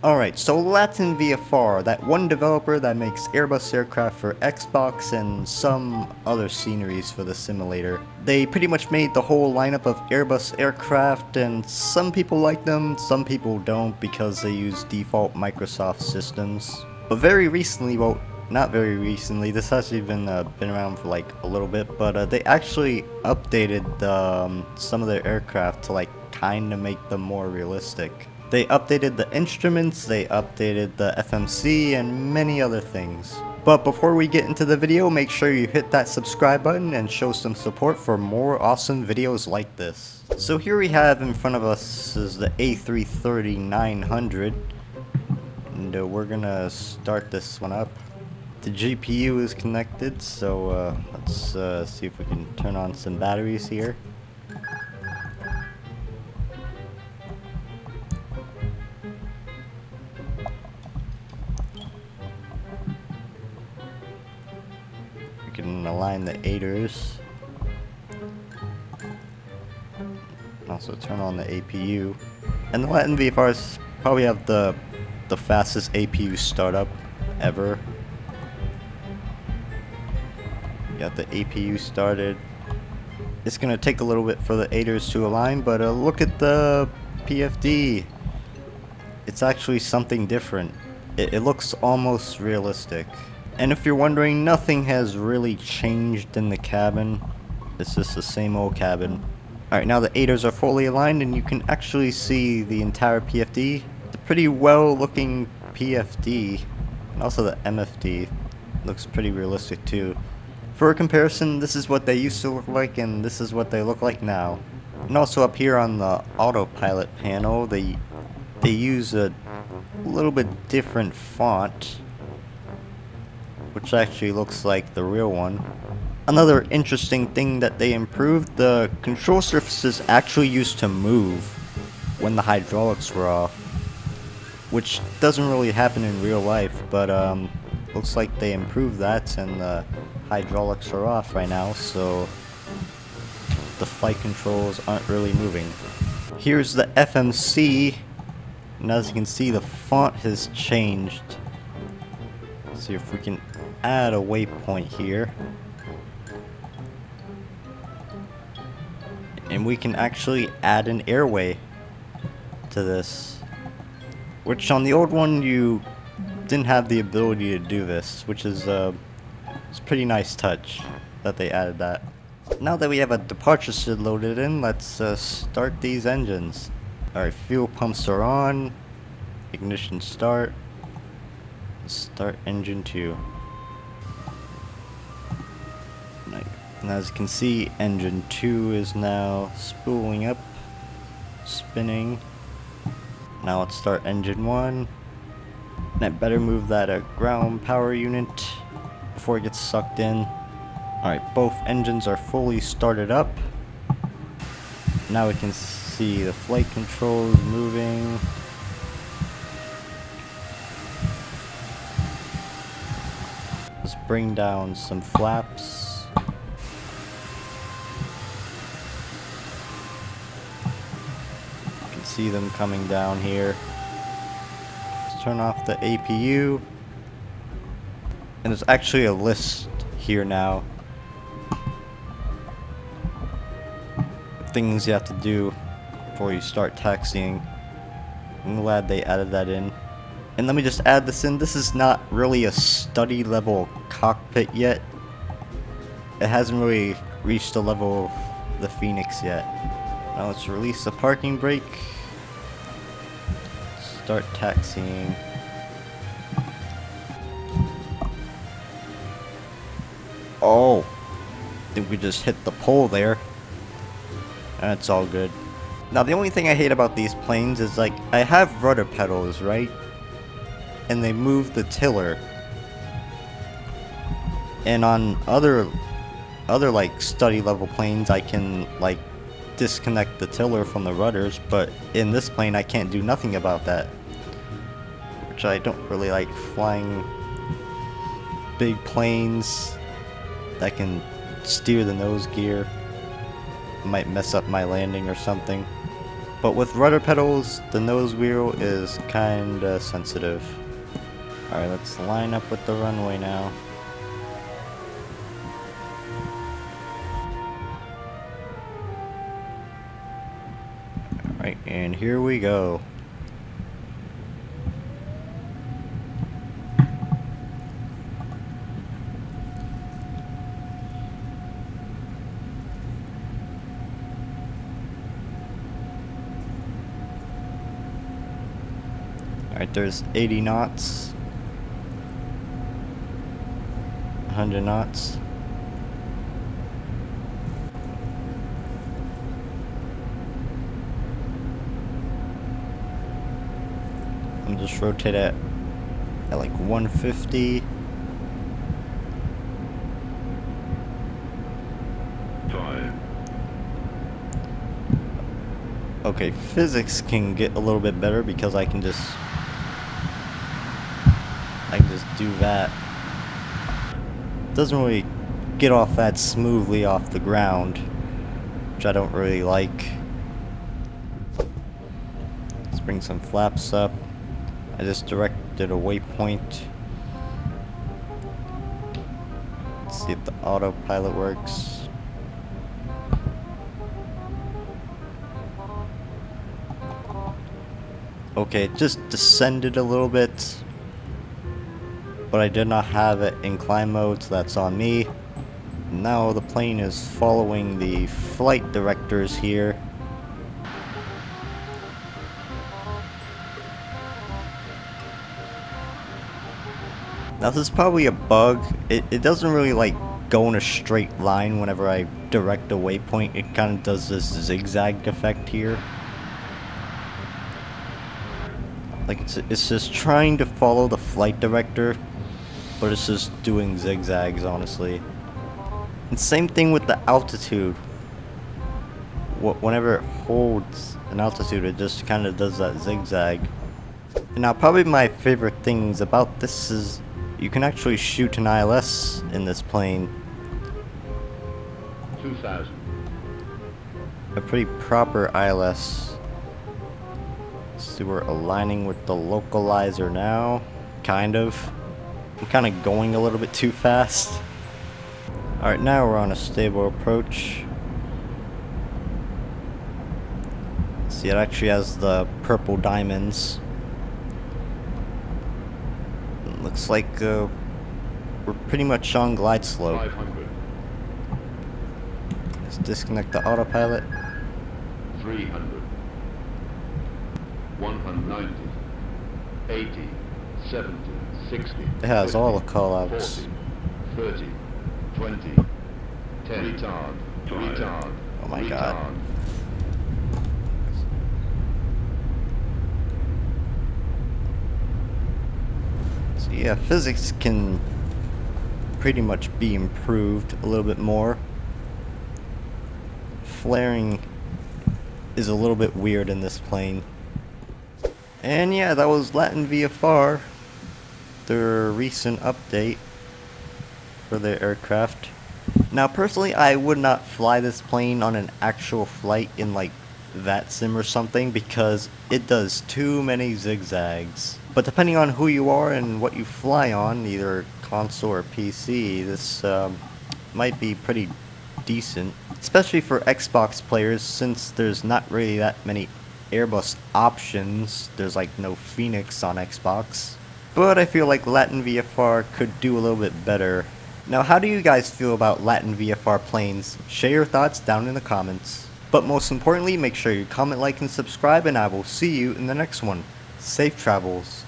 Alright, so LatinVFR, that one developer that makes Airbus aircraft for Xbox and some other sceneries for the simulator. They pretty much made the whole lineup of Airbus aircraft, and some people like them, some people don't because they use default Microsoft systems. But very recently, well, not very recently, this has actually been around for like a little bit, but they actually updated some of their aircraft to like kind of make them more realistic. They updated the instruments, they updated the FMC, and many other things. But before we get into the video, make sure you hit that subscribe button and show some support for more awesome videos like this. So here we have in front of us is the A330-900, and we're gonna start this one up. The GPU is connected, so let's see if we can turn on some batteries here. We can align the aiders. Also turn on the APU. And the LatinVFRs probably have the fastest APU startup ever. Got the APU started. It's gonna take a little bit for the aiders to align, but look at the PFD. It's actually something different. It looks almost realistic. And if you're wondering, nothing has really changed in the cabin. It's just the same old cabin. Alright, now the aiders are fully aligned and you can actually see the entire PFD. It's a pretty well looking PFD. And also the MFD looks pretty realistic too. For a comparison, this is what they used to look like and this is what they look like now. And also up here on the autopilot panel, they use a little bit different font, which actually looks like the real one. Another interesting thing that they improved, the control surfaces actually used to move when the hydraulics were off, which doesn't really happen in real life, but looks like they improved that and the hydraulics are off right now, so the flight controls aren't really moving. Here's the FMC, and as you can see the font has changed. Let's see if we can add a waypoint here. And we can actually add an airway to this, which on the old one you didn't have the ability to do this, which is it's a pretty nice touch that they added that. Now that we have a departure SID loaded in, let's start these engines. Alright, fuel pumps are on, ignition start, start engine 2. And as you can see, engine 2 is now spooling up, spinning. Now let's start engine 1. And I better move that ground power unit before it gets sucked in. Alright, both engines are fully started up. Now we can see the flight controls moving. Let's bring down some flaps. See them coming down here. Let's turn off the APU, and there's actually a list here now of things you have to do before you start taxiing. I'm glad they added that in. And let me just add this in, this is not really a study level cockpit yet. It hasn't really reached the level of the Phoenix yet. Now let's release the parking brake. Start taxiing. Oh, I think we just hit the pole there. That's all good. Now the only thing I hate about these planes is like I have rudder pedals, right? And they move the tiller. And on other like study level planes I can like disconnect the tiller from the rudders, but in this plane I can't do nothing about that. Which I don't really like, flying big planes that can steer the nose gear. Might mess up my landing or something. But with rudder pedals, the nose wheel is kinda sensitive. Alright, let's line up with the runway now. Alright, and here we go. Alright, there's 80 knots. 100 knots. I'm just rotate it at like 150. Okay, physics can get a little bit better because I can just do that. Doesn't really get off that smoothly off the ground, which I don't really like. Let's bring some flaps up. I just directed a waypoint. Let's see if the autopilot works. Okay, it just descended a little bit, but I did not have it in climb mode, so that's on me. Now the plane is following the flight directors here. Now this is probably a bug. It doesn't really like go in a straight line whenever I direct a waypoint. It kind of does this zigzag effect here. Like it's just trying to follow the flight director, but it's just doing zigzags, honestly. And same thing with the altitude. Whenever it holds an altitude, it just kind of does that zigzag. And now probably my favorite things about this is you can actually shoot an ILS in this plane. 2000. A pretty proper ILS. So we're aligning with the localizer now. Kind of. I'm kind of going a little bit too fast. Alright, now we're on a stable approach. See, it actually has the purple diamonds. It looks like we're pretty much on glide slope. 500. Let's disconnect the autopilot. 300. 190. 80. 70. 60. It has 50, all the callouts. 40. 30. 20. 10. Retard. Retard. Oh my god. So yeah, physics can pretty much be improved a little bit more. Flaring is a little bit weird in this plane. And yeah, that was LatinVFR, their recent update for their aircraft. Now personally, I would not fly this plane on an actual flight in like VATSIM or something because it does too many zigzags. But depending on who you are and what you fly on, either console or PC, this might be pretty decent. Especially for Xbox players, since there's not really that many Airbus options. There's like no Phoenix on Xbox. But I feel like LatinVFR could do a little bit better. Now, how do you guys feel about LatinVFR planes? Share your thoughts down in the comments. But most importantly, make sure you comment, like, and subscribe, and I will see you in the next one. Safe travels.